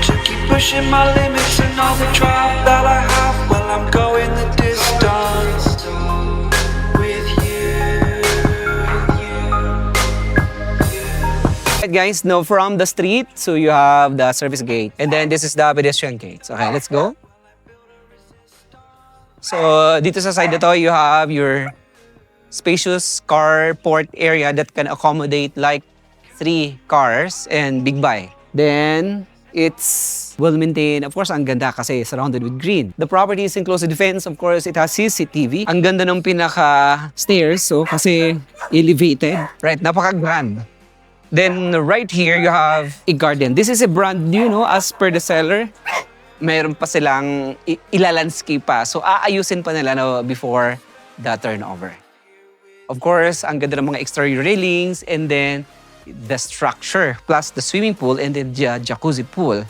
to keep pushing my limits and all the drive that I have. Well, I'm going the distance with you. Right, guys, now from the street, so you have the service gate. And then this is the pedestrian gate. Okay, let's go. So, dito sa side na to, you have your spacious carport area that can accommodate like 3 cars and big bike. Then, it's well maintained. Of course, ang ganda kasi surrounded with green. The property is enclosed with fence. Of course, it has CCTV. Ang ganda ng pinaka stairs, so kasi elevated. Right, napaka-grand. Then, right here, you have a garden. This is a brand new, no, as per the seller. Mayroon pa silang ilalandscape pa. So, aayusin pa nila no, before the turnover. Of course, ang ganda ng mga exterior railings and then the structure plus the swimming pool and then the jacuzzi pool.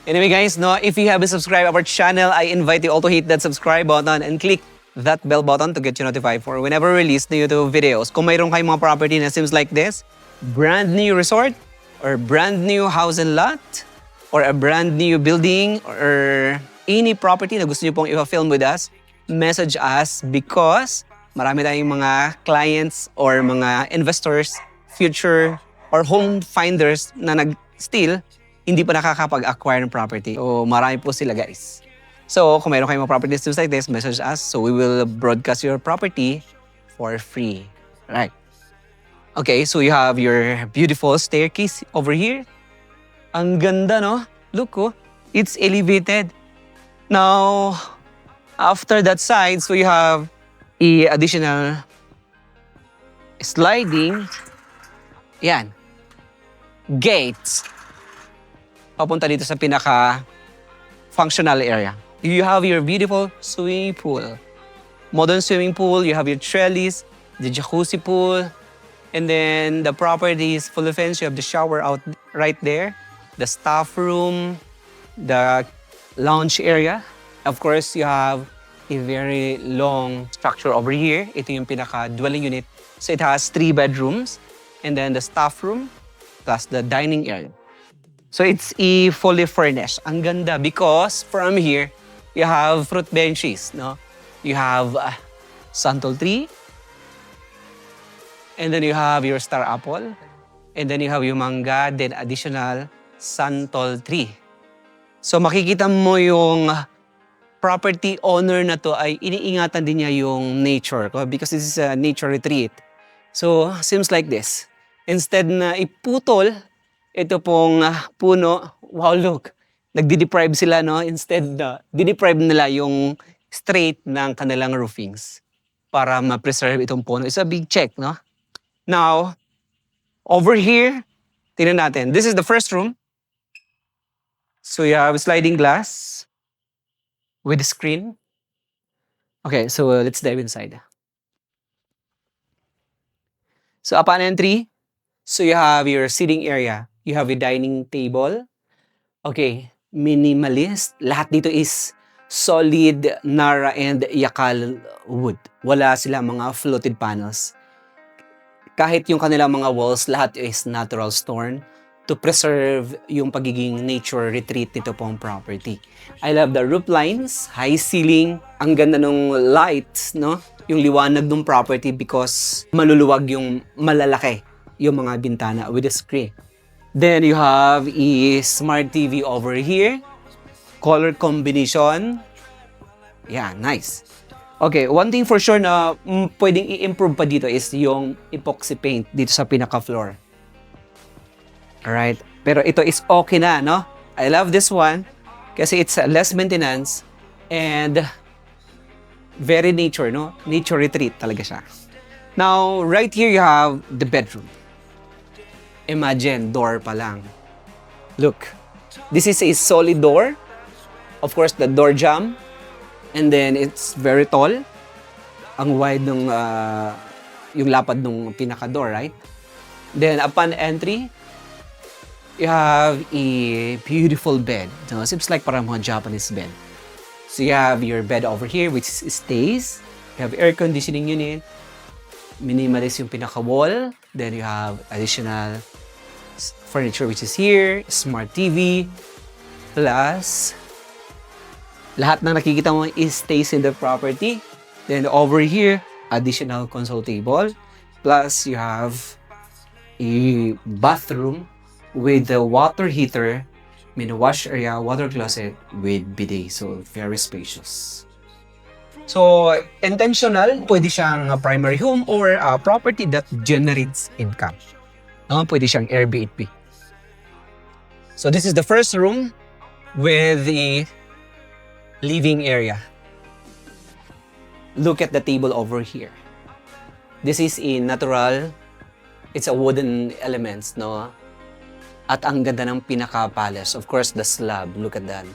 Anyway guys, no, if you haven't subscribed our channel, I invite you all to hit that subscribe button and click that bell button to get you notified for whenever we release new YouTube videos. Kung mayroon kayong mga property na seems like this, brand new resort, or brand new house and lot, or a brand new building, or any property na gusto nyo pong i-film with us, message us because marami tayong mga clients or mga investors, future, or home finders na still hindi pa nakakapag-acquire ng property. So marami po sila guys. So kung mayroon kayong mga properties like this, message us so we will broadcast your property for free. Right. Okay, so you have your beautiful staircase over here. Ang ganda, no? Look, oh, it's elevated. Now, after that side, so you have a additional sliding. Yan. Gates. Papunta dito sa pinaka functional area. You have your beautiful swimming pool. Modern swimming pool, you have your trellis, the jacuzzi pool, and then the property is fully fenced. You have the shower out right there, the staff room, the lounge area. Of course, you have a very long structure over here. Ito yung pinaka-dwelling unit. So it has 3 bedrooms, and then the staff room, plus the dining area. So it's a fully furnished. Ang ganda because from here, you have fruit benches, no? You have santol tree, and then you have your star apple. And then you have yung mangga, then additional santol tree. So makikita mo yung property owner na to ay iniingatan din niya yung nature. Because this is a nature retreat. So seems like this. Instead na iputol, ito pong puno, wow look, nagdi-deprive sila, no? Instead na di-deprive nila yung straight ng kanilang roofings para ma-preserve itong puno. It's a big check, no? Now, over here, tingnan natin. This is the first room. So you have sliding glass with a screen. Okay, so let's dive inside. So upon entry, so you have your seating area. You have a dining table. Okay, minimalist. Lahat dito is solid Nara and Yakal wood. Wala sila mga fluted panels. Kahit yung kanilang mga walls, lahat is natural stone to preserve yung pagiging nature retreat nito pong property. I love the roof lines, high ceiling, ang ganda ng lights, no? Yung liwanag ng property because maluluwag yung malalaki yung mga bintana with a screen. Then you have a smart TV over here, color combination. Yeah, nice. Okay, one thing for sure na pwedeng i-improve pa dito is yung epoxy paint dito sa pinaka-floor. Alright, pero ito is okay na, no? I love this one kasi it's less maintenance and very nature, no? Nature retreat talaga siya. Now, right here you have the bedroom. Imagine, door pa lang. Look, this is a solid door. Of course, the door jamb. And then it's very tall. Ang wide ng yung lapad ng pinaka-door, right? Then upon entry, you have a beautiful bed. No, seems like parang mga Japanese bed. So you have your bed over here which stays. You have air conditioning unit. Minimalist yung pinaka-wall. Then you have additional furniture which is here, smart TV, plus lahat ng nakikita mo is stays in the property. Then over here, additional console table, plus you have a bathroom with the water heater, wash area, water closet with bidet. So very spacious. So intentional, pwede siyang primary home or a property that generates income. Pwede siyang Airbnb. So this is the first room with the living area. Look at the table over here. This is a natural, it's a wooden elements, no? At ang ganda ng pinaka-palace. Of course, the slab, look at that.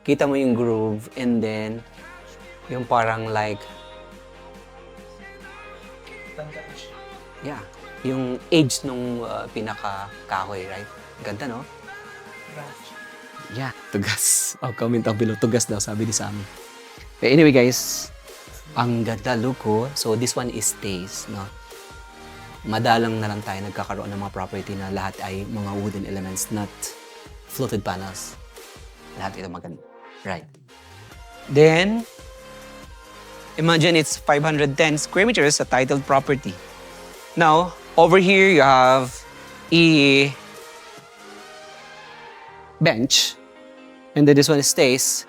Kita mo yung groove and then yung parang like, yeah, yung edge nung pinaka-kahoy, right? Ganda, no? Yeah, tugas. Oh, comment down below. Tugas daw, sabi ni Sammy. But anyway, guys, ang ganda look ko. So, this one is stays, no? Madalang na lang tayo nagkakaroon ng mga property na lahat ay mga wooden elements, not fluted panels. Lahat ito maganda. Right. Then, imagine it's 510 square meters, a titled property. Now, over here you have a bench. And then this one stays.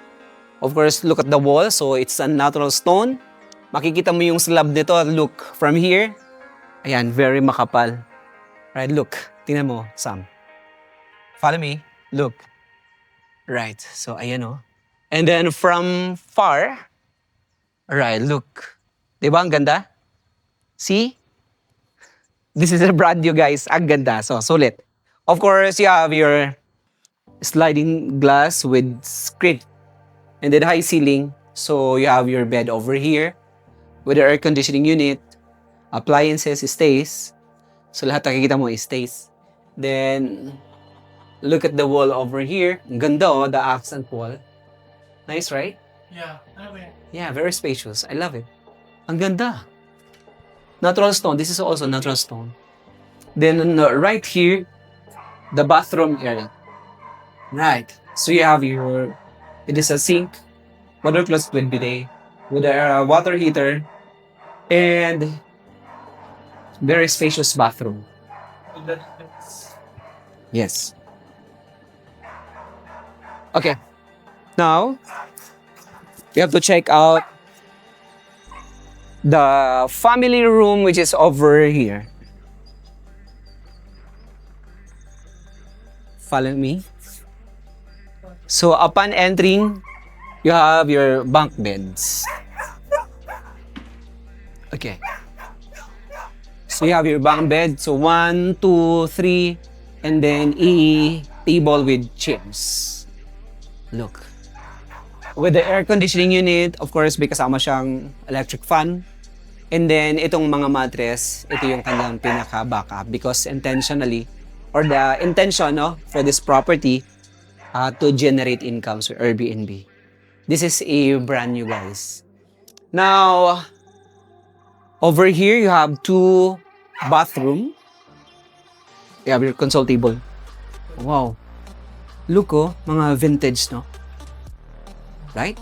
Of course, look at the wall. So, it's a natural stone. Makikita mo yung slab nito. Look, from here. Ayan, very makapal. Right, look. Tingnan mo, Sam. Follow me. Look. Right. So, ayan o. And then from far, right, look. Diba ang ganda? See? This is a brand new, guys. Ang ganda. So, sulit. Of course, you have your sliding glass with screen. And then high ceiling. So, you have your bed over here with the air conditioning unit. Appliances stays. So, lahat nakikita mo is stays. Then, look at the wall over here. Ang ganda oh, the accent wall. Nice, right? Yeah, okay. Yeah, very spacious. I love it. Ang ganda. Natural stone. This is also natural stone. Then, right here, the bathroom area. Right. So, you have your, it is a sink, water closet with bidet, with a water heater, and very spacious bathroom. That's Yes. Okay. Now, you have to check out the family room, which is over here. Follow me. So, upon entering, you have your bunk beds. Okay. So, you have your bunk bed. So, 1, 2, 3, and then a table with chairs. Look. With the air conditioning unit, of course, may kasama siyang electric fan. And then, itong mga mattress, ito yung kanyang pinaka-backup because intentionally, or the intention no, for this property to generate income so Airbnb. This is a brand new, guys. Now, over here, you have 2 bathroom. You have your console table. Wow. Look oh, mga vintage, no? Right?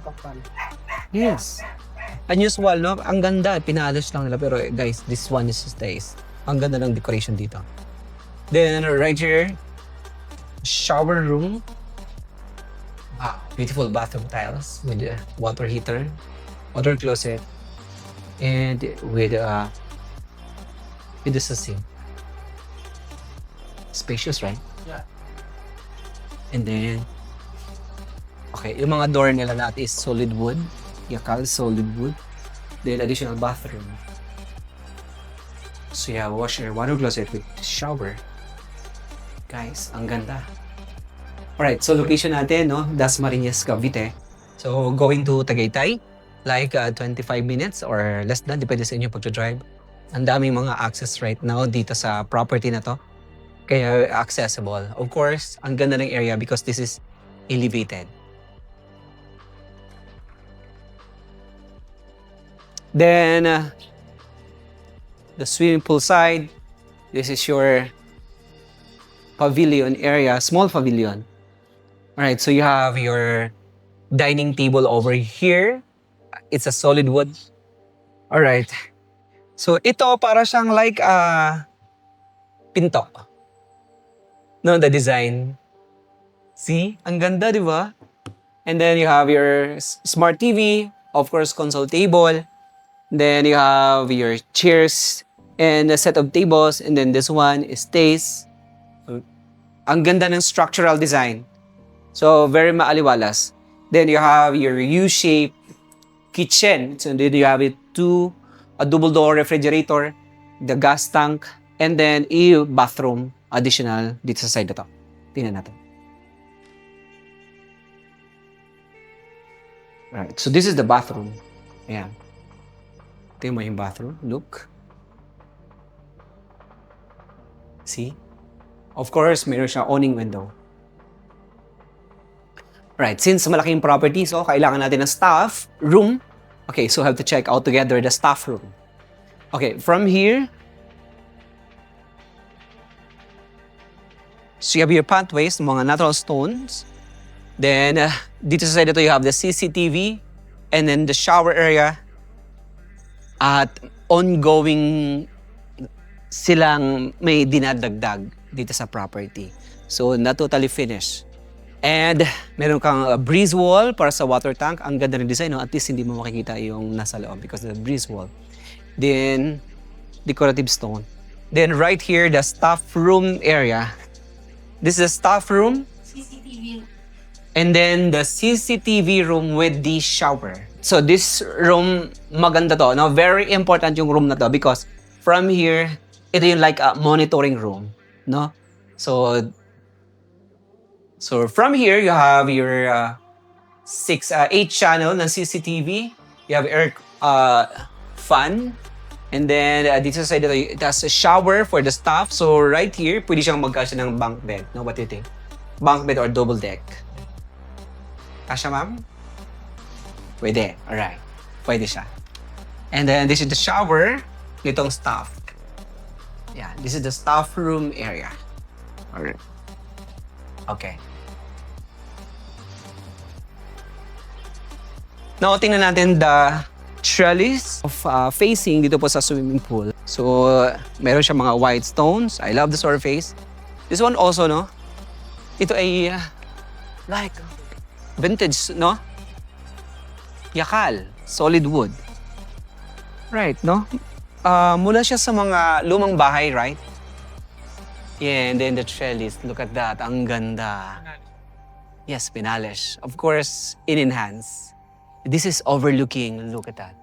makapal. Yes. Unusual, no? Ang ganda. Pinalos lang nila. Pero guys, this one is stays. Ang ganda ng decoration dito. Then right here, shower room. Wow, beautiful bathroom tiles with a water heater, water closet, and with the sink. Spacious, right? Yeah. And then, okay, yung mga door nila lahat is solid wood. Yakal, solid wood. Then additional bathroom. So you have washer, water closet with shower. Guys, ang ganda. Alright, so location natin, no? Dasmariñas, Cavite. So going to Tagaytay, like 25 minutes or less than, depende sa inyo pag-drive. Ang daming mga access right now dito sa property na to. Kaya accessible. Of course, ang ganda ng area because this is elevated. Then, the swimming pool side, this is your pavilion area, small pavilion. Alright, so you have your dining table over here. It's a solid wood. Alright. So ito para siyang like pinto. No, the design. See? Ang ganda, di ba? And then you have your smart TV, of course, console table. Then you have your chairs and a set of tables. And then this one is stays. Ang ganda ng structural design. So, very maaliwalas. Then you have your U-shaped kitchen. So, then you have a double door refrigerator, the gas tank, and then a bathroom additional dito sa side na to. Tingnan natin. Right. So, this is the bathroom. Ayan. Tingnan mo yung bathroom. Look. See? Of course, meron siyang awning window. Right, since malaking property, so kailangan natin ng staff room. Okay, so have to check out together the staff room. Okay, from here, so you have your pathways, mga natural stones. Then, dito sa side ito, you have the CCTV, and then the shower area. At ongoing silang may dinadagdag dito sa property. So, not totally finished. And meron kang breeze wall para sa water tank. Ang ganda ng design, no? At least hindi mo makikita yung nasa loob because of the breeze wall. Then, decorative stone. Then right here, the staff room area. This is the staff room. CCTV. And then the CCTV room with the shower. So this room, maganda to. No? Very important yung room na to because from here, ito yung like a monitoring room. No? So from here, you have your 8 channel ng CCTV. You have air fan. And then dito sa side ito, it has a shower for the staff. So right here, pwede siyang magkasya ng bunk bed. No, what do you think? Bunk bed or double deck? Kasya, ma'am? Pwede. Alright. Pwede siya. And then this is the shower nitong staff. Yeah, this is the staff room area. Alright. Okay. Now, tingnan natin the trellis of facing dito po sa swimming pool. So, meron siya mga white stones. I love the surface. This one also, no? Ito ay like vintage, no? Yakal. Solid wood. Right, no? Mula siya sa mga lumang bahay, right? Yeah, and then the trellis. Look at that. Ang ganda. Yes, pinalish. Of course, in-enhance. This is overlooking. Look at that.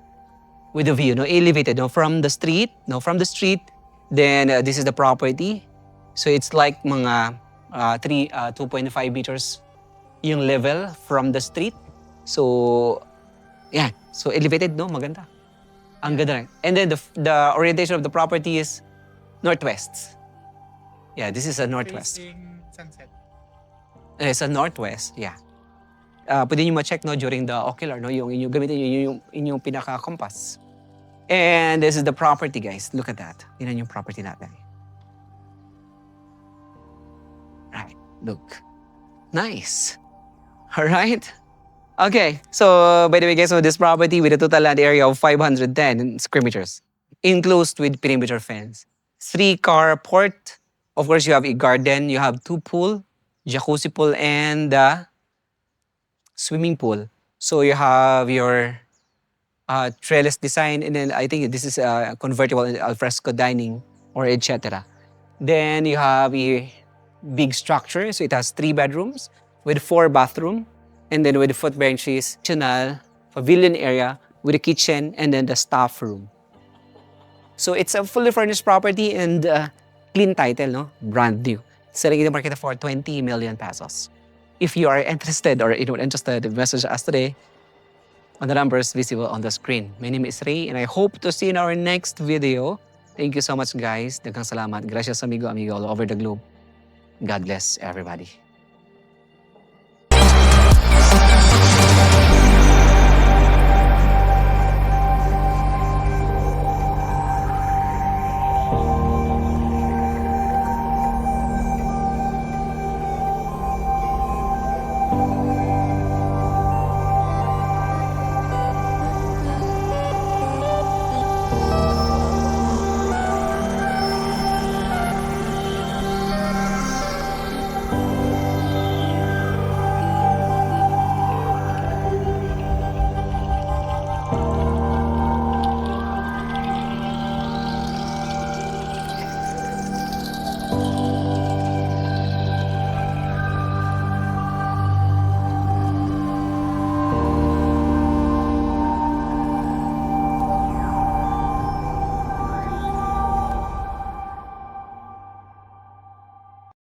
With the view, no? Elevated, no? From the street, no? From the street. Then, this is the property. So, it's like mga 2.5 meters yung level from the street. So, yeah. So, elevated, no? Maganda. Ang ganda rin. And then, the orientation of the property is northwest. Yeah, this is a northwest. Facing sunset. It's a northwest, yeah. Pwede nyo ma-check, no, during the ocular, no, yung inyong gamitin yung inyong pinaka-compass. And this is the property, guys. Look at that. Tingnan yung property natin. Right, look. Nice. All right. Okay, so by the way, guys, so this property with a total land area of 510 square meters, enclosed with perimeter fence, 3-car port. Of course, you have a garden, you have 2 pool, jacuzzi pool, and swimming pool. So you have your trellis design, and then I think this is convertible in alfresco dining or etc. Then you have a big structure, so it has 3 bedrooms with 4 bathrooms, and then with the foot benches, additional pavilion area with a kitchen, and then the staff room. So it's a fully furnished property and clean title, no? Brand new. Selling in the market for 20 million pesos. If you are interested or anyone interested, message us today on the numbers visible on the screen. My name is Ray and I hope to see you in our next video. Thank you so much, guys. Daghang salamat. Gracias, amigo all over the globe. God bless everybody.